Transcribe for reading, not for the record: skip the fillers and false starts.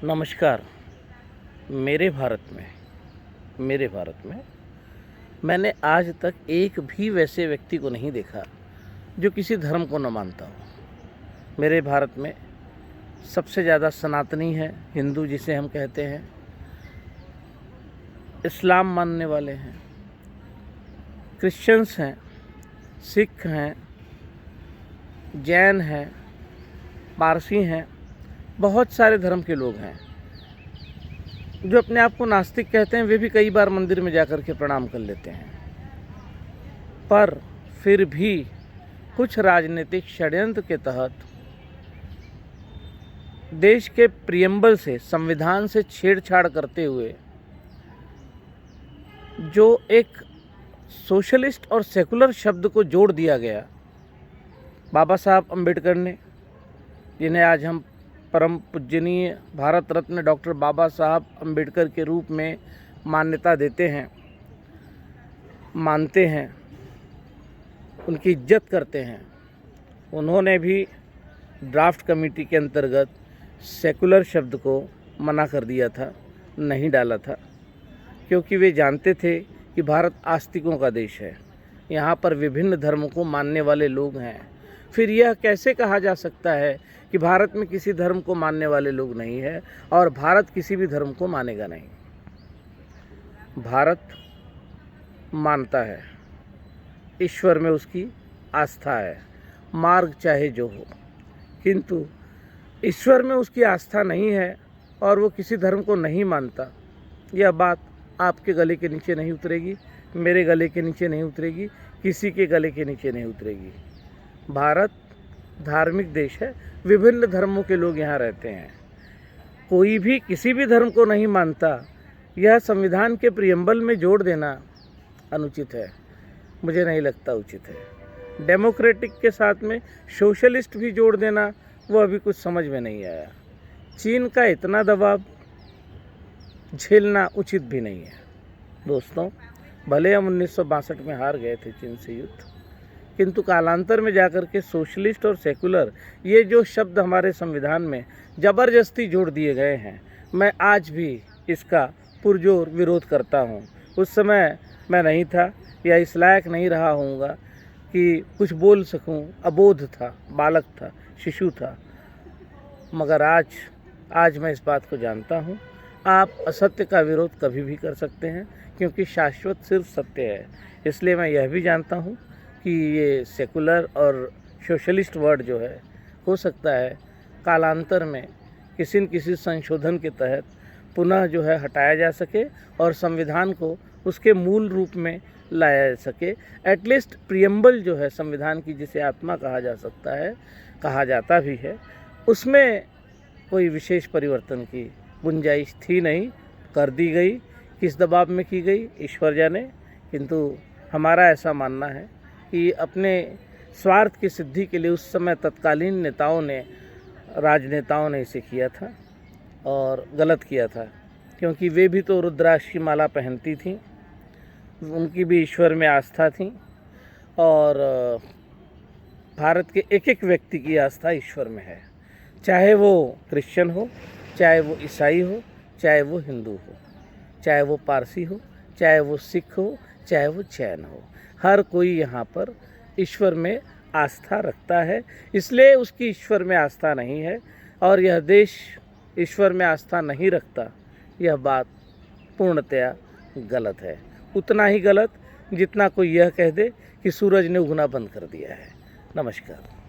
नमस्कार। मेरे भारत में मैंने आज तक एक भी वैसे व्यक्ति को नहीं देखा जो किसी धर्म को न मानता हो। मेरे भारत में सबसे ज़्यादा सनातनी है, हिंदू जिसे हम कहते हैं, इस्लाम मानने वाले हैं, क्रिश्चियंस हैं, सिख हैं, जैन हैं, पारसी हैं, बहुत सारे धर्म के लोग हैं। जो अपने आप को नास्तिक कहते हैं वे भी कई बार मंदिर में जाकर के प्रणाम कर लेते हैं, पर फिर भी कुछ राजनीतिक षड्यंत्र के तहत देश के प्रियम्बल से, संविधान से छेड़छाड़ करते हुए जो एक सोशलिस्ट और सेकुलर शब्द को जोड़ दिया गया बाबा साहब अम्बेडकर ने, जिन्हें आज हम परम पूजनीय भारत रत्न डॉक्टर बाबा साहब अम्बेडकर के रूप में मान्यता देते हैं, मानते हैं, उनकी इज्जत करते हैं। उन्होंने भी ड्राफ्ट कमेटी के अंतर्गत सेकुलर शब्द को मना कर दिया था, नहीं डाला था, क्योंकि वे जानते थे कि भारत आस्तिकों का देश है, यहाँ पर विभिन्न धर्मों को मानने वाले लोग हैं। फिर यह कैसे कहा जा सकता है कि भारत में किसी धर्म को मानने वाले लोग नहीं है और भारत किसी भी धर्म को मानेगा नहीं। भारत मानता है, ईश्वर में उसकी आस्था है, मार्ग चाहे जो हो, किंतु ईश्वर में उसकी आस्था नहीं है और वो किसी धर्म को नहीं मानता, यह बात आपके गले के नीचे नहीं उतरेगी, मेरे गले के नीचे नहीं उतरेगी, किसी के गले के नीचे नहीं उतरेगी। भारत धार्मिक देश है, विभिन्न धर्मों के लोग यहाँ रहते हैं। कोई भी किसी भी धर्म को नहीं मानता, यह संविधान के प्रियम्बल में जोड़ देना अनुचित है, मुझे नहीं लगता उचित है। डेमोक्रेटिक के साथ में सोशलिस्ट भी जोड़ देना, वो अभी कुछ समझ में नहीं आया। चीन का इतना दबाव झेलना उचित भी नहीं है। दोस्तों, भले हम 1962 में हार गए थे चीन से युद्ध, किंतु कालांतर में जाकर के सोशलिस्ट और सेकुलर ये जो शब्द हमारे संविधान में ज़बरदस्ती जोड़ दिए गए हैं, मैं आज भी इसका पुरजोर विरोध करता हूँ। उस समय मैं नहीं था या इस लायक नहीं रहा होऊंगा कि कुछ बोल सकूं, अबोध था, बालक था, शिशु था, मगर आज मैं इस बात को जानता हूँ। आप असत्य का विरोध कभी भी कर सकते हैं, क्योंकि शाश्वत सिर्फ सत्य है। इसलिए मैं यह भी जानता हूँ कि ये सेकुलर और सोशलिस्ट वर्ड जो है, हो सकता है कालांतर में किसी न किसी संशोधन के तहत पुनः जो है हटाया जा सके और संविधान को उसके मूल रूप में लाया जा सके। एटलीस्ट प्रियम्बल जो है संविधान की, जिसे आत्मा कहा जा सकता है, कहा जाता भी है, उसमें कोई विशेष परिवर्तन की गुंजाइश थी नहीं, कर दी गई। किस दबाव में की गई ईश्वर जाने, किंतु हमारा ऐसा मानना है कि अपने स्वार्थ की सिद्धि के लिए उस समय तत्कालीन राजनेताओं ने इसे किया था और गलत किया था, क्योंकि वे भी तो रुद्राक्ष की माला पहनती थीं, उनकी भी ईश्वर में आस्था थी और भारत के एक एक व्यक्ति की आस्था ईश्वर में है, चाहे वो क्रिश्चियन हो, चाहे वो ईसाई हो, चाहे वो हिंदू हो, चाहे वो पारसी हो, चाहे वो सिख हो, चाहे वो जैन हो। हर कोई यहाँ पर ईश्वर में आस्था रखता है, इसलिए उसकी ईश्वर में आस्था नहीं है और यह देश ईश्वर में आस्था नहीं रखता, यह बात पूर्णतया गलत है। उतना ही गलत जितना कोई यह कह दे कि सूरज ने उगना बंद कर दिया है। नमस्कार।